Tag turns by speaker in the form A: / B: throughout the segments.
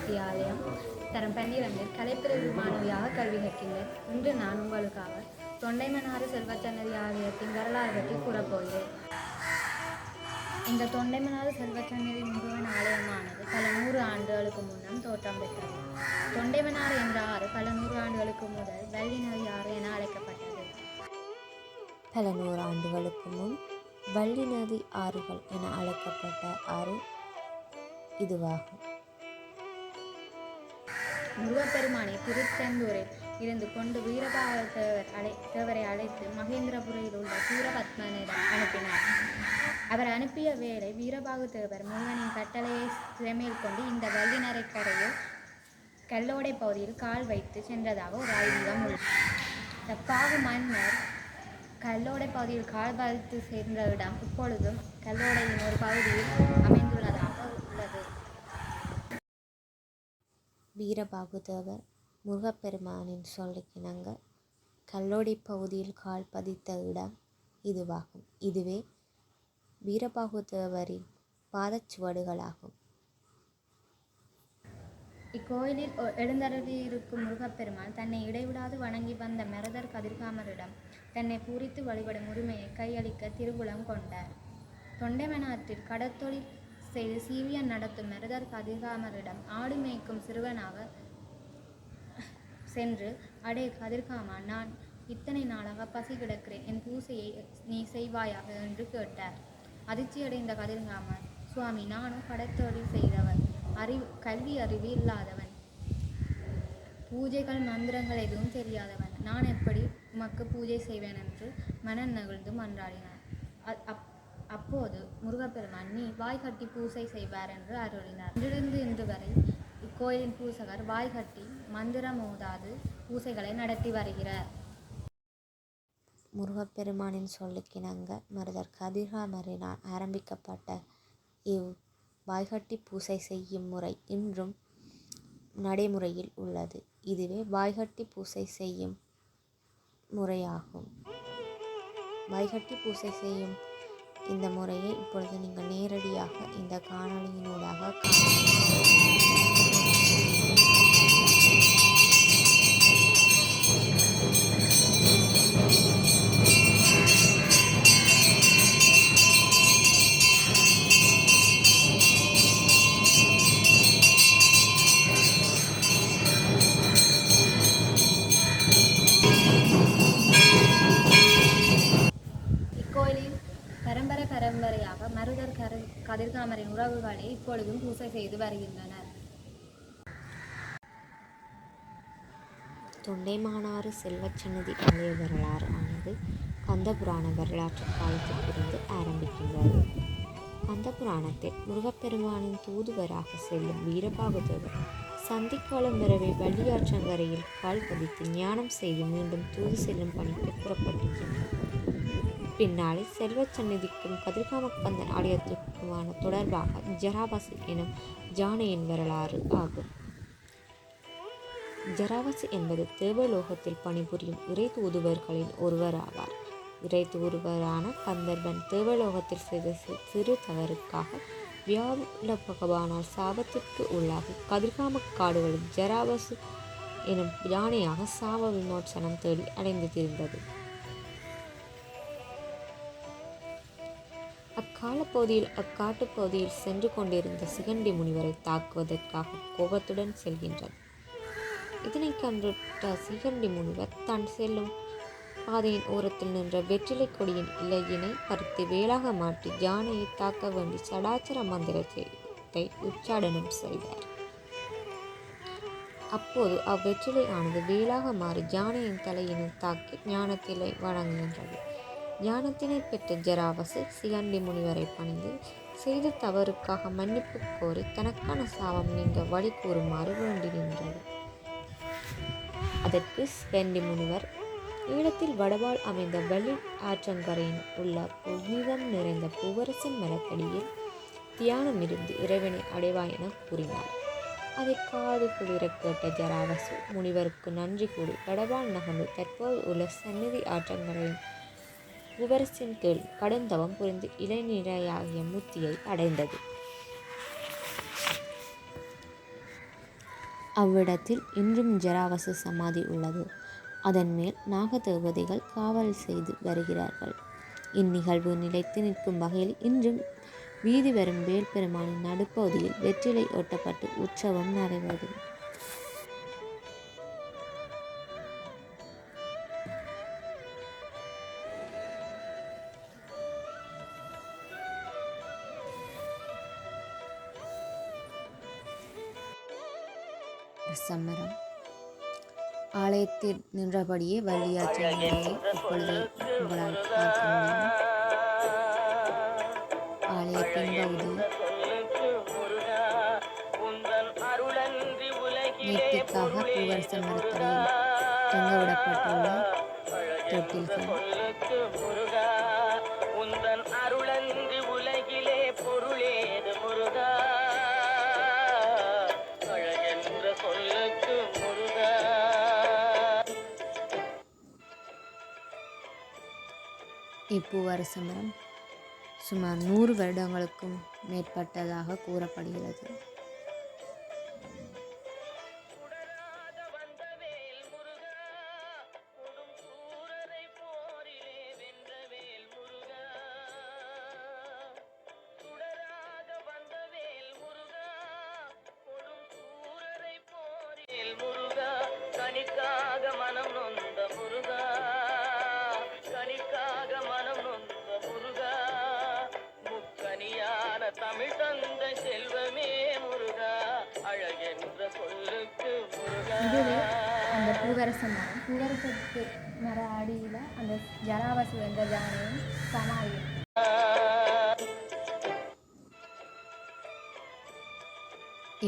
A: சக்தி ஆலயம் தரம் 12 கலைப்பிரிவு மாணவியாக கல்வி கற்கின்றேன். இன்று நான் உங்களுக்காக தொண்டைமனாறு செல்வச்சன்னதி ஆலயத்தின் வரலாறு பற்றி கூறப்போகிறேன். இந்த தொண்டைமனாறு செல்வச்சன்னதி முருகன் ஆலயமானது பல 100 ஆண்டுகளுக்கு முன்னம் தோற்றம் பெற்றது. தொண்டைமனாறு என்ற ஆறு பல 100 ஆண்டுகளுக்கு முதல் வள்ளி நதி ஆறு என அழைக்கப்பட்டது.
B: பல 100 ஆண்டுகளுக்கு முன் வள்ளி நதி ஆறுகள் என அழைக்கப்பட்ட ஆறு இதுவாகும்.
A: முருகப்பெருமானை திருச்செந்தூரில் இருந்து கொண்டு வீரபாக தேவரை அழைத்து மகேந்திரபுரியில் உள்ள சூரபத்மனிடம் அனுப்பினார். அவர் அனுப்பிய வேளை வீரபாகு தேவர் முருகனின் கட்டளையை சிறைமேல் கொண்டு இந்த வள்ளிநரை கரையில் கல்லோடை பகுதியில் கால் வைத்து சென்றதாக ஒரு ஐதீகம் உள்ளது. பாகு மன்னர் கல்லோடை பகுதியில் கால் வைத்து சென்ற இடம் இப்பொழுதும் கல்லோடையின் ஒரு பகுதியில் அமைந்துள்ளதாக உள்ளது.
B: வீரபாகு தேவர் முருகப்பெருமானின் சொல்லுக்கிணங்க கல்லோடை பகுதியில் கால் பதித்த இடம் இதுவாகும். இதுவே வீரபாகு தேவரின் பாதச்சுவடுகளாகும்.
A: இக்கோயிலில் எழுந்தருளியிருக்கும் முருகப்பெருமான் தன்னை இடைவிடாது வணங்கி வந்த மருதர் கதிர்காமரிடம் தன்னை பூரித்து வழிபடும் உரிமையை கையளிக்க திருவுளம் கொண்டார். தொண்டைமனாற்றில் கடற்தொழில் செய்து சீவியம் நடத்தும் மருதர் கதிர்காமரிடம் ஆடு மேய்க்கும் சிறுவனாக சென்று, அடே கதிர்காமா, நான் இத்தனை நாளாக பசி கிடக்கிறேன், என் பூசையை நீ செய்வாயாக என்று கேட்டார். அதிர்ச்சியடைந்த கதிர்காமர், சுவாமி, நானும் கடற்தொழில் செய்தவன், கல்வி அறிவு இல்லாதவன், பூஜைகள் மந்திரங்கள் எதுவும் தெரியாதவன், நான் எப்படி உமக்கு பூஜை செய்வேன் என்று மனம் நெகிழ்ந்து மன்றாடினார். அப்போது முருகப்பெருமான், நீ வாய்கட்டி பூசை செய்வார் என்று அருளினார். இன்றிலிருந்து இன்று வரை இக்கோயிலின் பூசகர் வாய்கட்டி மந்திரம் ஓதாது பூசைகளை நடத்தி வருகிறார்.
B: முருகப்பெருமானின் சொல்லுக்கிணங்க மருதர் கதிர்காமரினால் ஆரம்பிக்கப்பட்ட இவ் வாய்கட்டி பூசை செய்யும் முறை இன்றும் நடைமுறையில் உள்ளது. இதுவே வாய்கட்டி பூசை செய்யும் முறையாகும். வாய்கட்டி பூசை செய்யும் இந்த முறையை இப்பொழுது நீங்கள் நேரடியாக இந்த காணொளியினூடாக
A: பரம்பரையாக மருதர் கதிர்காமரின் உறவுகளே இப்பொழுதும் பூசை செய்து வருகின்றனர்.
B: தொண்டைமானாறு செல்வச்சன்னதி ஆலய வரலாறு ஆனது கந்தபுராண வரலாற்று காலத்திலிருந்து ஆரம்பிக்கின்றது. கந்தபுராணத்தில் முருகப்பெருமானின் தூதுவராக செல்லும் வீரபாகு தேவர் சந்திக்காலம் வரவே வள்ளியாற்றங்கரையில் கால் பதித்து ஞானம் செய்து மீண்டும் தூது செல்லும் பணிக்கு புறப்பட்டிருக்கின்றார். பின்னாலே செல்வச்சந்நிதிக்கும் கதிர்காமக்கந்தன் ஆலயத்திற்குமான தொடர்பாக ஜராவாசி எனும் ஜானையின் வரலாறு ஆகும். ஜராவாசி என்பது தேவலோகத்தில் பணிபுரியும் இறை தூதுவர்களின் ஒருவராவார். இறை தூதுவரான கந்தர்வன் தேவலோகத்தில் செய்த சிறு தவறுக்காக வியாழ பகவானால் சாபத்திற்கு உள்ளாகி கதிர்காம காடுகளில் ஜராவாசி எனும் யானையாக சாப விமோசனம் தேடி அடைந்து திரிந்தது. அக்காலப்பகுதியில் அக்காட்டுப்பகுதியில் சென்று கொண்டிருந்த சிகண்டி முனிவரை தாக்குவதற்காக கோபத்துடன் செல்கின்றது. இதனை கண்டுட்ட சிகண்டி முனிவர் தான் செல்லும் பாதையின் ஓரத்தில் நின்ற வெற்றிலை கொடியின் இலையினை பறித்து வேலாக மாற்றி யானையை தாக்க வேண்டி சடாச்சர மந்திரத்தை உச்சாடனம் செய்தார். அப்போது அவ்வெற்றிலை ஆனது வேலாக மாறி யானையின் தலையினை தாக்கி ஞானத்திலை வணங்குகின்றது. ஞானத்தினை பெற்ற ஜராவாசி சிகண்டி முனிவரை பணிந்து செய்த தவறுக்காக மன்னிப்பு கோரி தனக்கான சாபம் நீங்க வழி கூறுமாறு வேண்டி நின்றது. அதற்கு சிகண்டி முனிவர், ஈழத்தில் வடவால் அமைந்த வள்ளி ஆற்றங்கரையில் உள்ள புனிதம் நிறைந்த பூவரசன் மரத்தடியில் தியானம் இருந்து இறைவனை அடைவாய் என கூறினார். அதை காது குளிர கேட்ட ஜராவாசி முனிவருக்கு நன்றி கூறி வடவால் நகர்ந்து தற்போது உள்ள சந்நிதி ஆற்றங்கரையின் பூவரசின் கீழ் கடுந்தவம் புரிந்து இளைநிலையாகிய முத்தியை அடைந்தது. அவ்விடத்தில் இன்றும் ஜராவச சமாதி உள்ளது. அதன் மேல் நாகதேவதைகள் காவல் செய்து வருகிறார்கள். இந்நிகழ்வு நிலைத்து நிற்கும் வகையில் இன்றும் வீதி வரும் வேல்பெருமானின் நடுப்பகுதியில் வெற்றிலை ஒட்டப்பட்டு உற்சவம் நடைபெறும். சம்மரம் ஆலயத்தில் நின்றபடியே வள்ளியாற்றினை இப்பொழுது உங்களால் பார்க்க முடியும். ஆலய பின்பகுதி நேர்த்திக்காக பூவரச மரத்தடியில் தொங்கவிடப்பட்டுள்ள தொட்டில்கள். இப்பூவரச மரம் சுமார் 100 வருடங்களுக்கும் மேற்பட்டதாக கூறப்படுகிறது.
A: இதுவே அந்த பூவரச மரம். பூவரசத்து மர அடியில் அந்த ஜராவசு என்ற யானையும் சமாதியும்.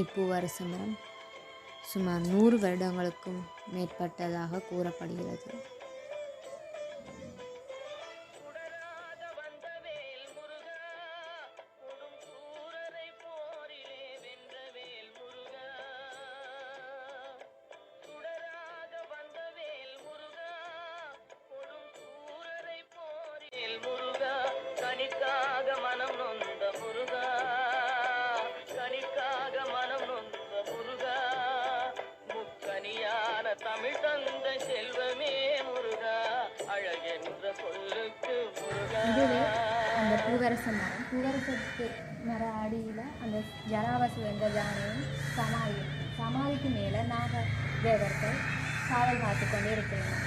B: இப்பூவரச மரம் சுமார் 100 வருடங்களுக்கும் மேற்பட்டதாக கூறப்படுகிறது.
A: இதுவே அந்த பூவரச மரம். பூவரசத்து மர அடியில் அந்த ஜராவசு என்ற யானையும் சமாதியும். சமாதிக்கு மேலே நாகதேவர்கள் காவல் காத்து கொண்டே இருக்கிறார்.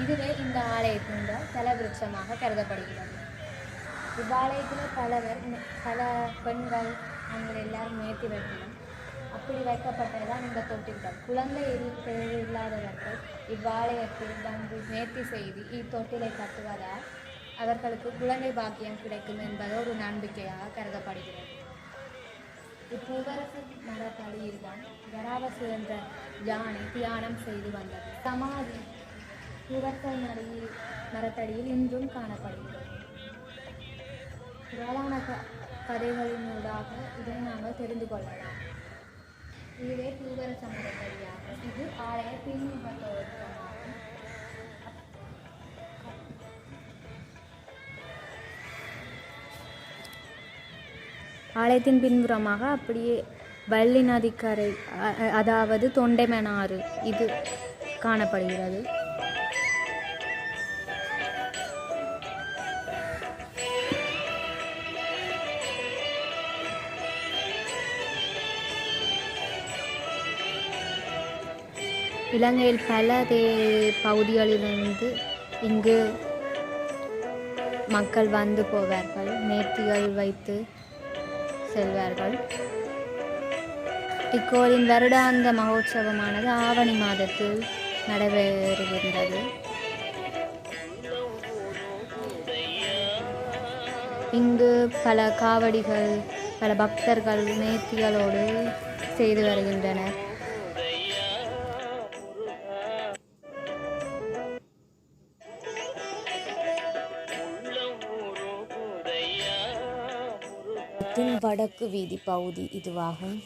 A: இதுவே இந்த ஆலயத்தின் தலவிருட்சமாக கருதப்படுகிறது. இவ்வாலயத்தில் பல பெண்கள் அவங்க எல்லாரும் நேர்த்தி வைக்கணும். அப்படி வைக்கப்பட்டதுதான் இந்த தொட்டில்கள். குழந்தை இல்லாதவர்கள் இவ்வாலயத்தில் வந்து நேர்த்தி செய்து இத்தொட்டிலை கட்டுவதால் அவர்களுக்கு குழந்தை பாக்கியம் கிடைக்கும் என்பது ஒரு நம்பிக்கையாக கருதப்படுகிறது. இப்பூவரச மரத்தடியில்தான் ஜராவசு என்ற யானை தியானம் செய்து வந்தது. சமாதி பூவரச மரத்தடியில் இன்றும் காணப்படுகிறது. புராண கதைகளினூடாக இதை நாங்கள் தெரிந்து கொள்ளலாம். இதுவே பூவரச மரத்தடியாகும். இது ஆலய பின்பற்றமாகும். ஆலயத்தின் பின்புறமாக அப்படியே வள்ளி நதிக்கரை, அதாவது தொண்டைமனாறு இது காணப்படுகிறது. இலங்கையில் பல பகுதிகளிலிருந்து இங்கு மக்கள் வந்து போவார்கள், நேர்த்திகள் வைத்து செல்வார்கள். இக்கோயிலின் வருடாந்த மகோத்சவமானது ஆவணி மாதத்தில் நடைபெறுகின்றது. இங்கு பல காவடிகள், பல பக்தர்கள் நேர்த்திகளோடு செய்து வருகின்றனர். வடக்கு வீதி பகுதி இதுவாகும்.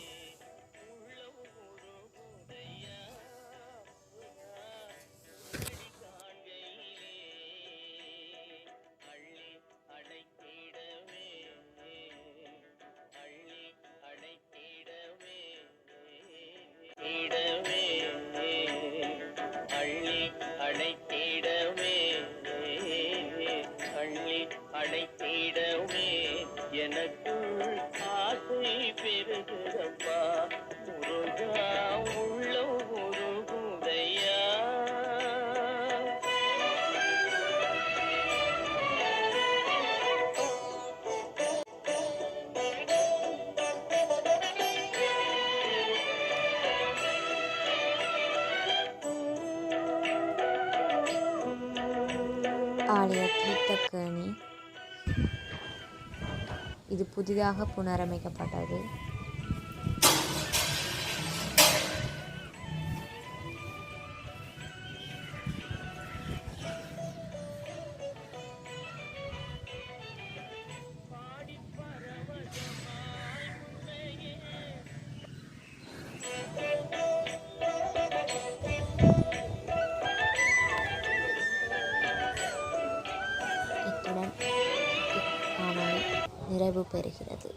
B: ஆலய தீர்த்தக்கேணி இது புதிதாக புனரமைக்கப்பட்டது. இத்துடன் இக்காணொளி நிறைவு பெறுகிறது.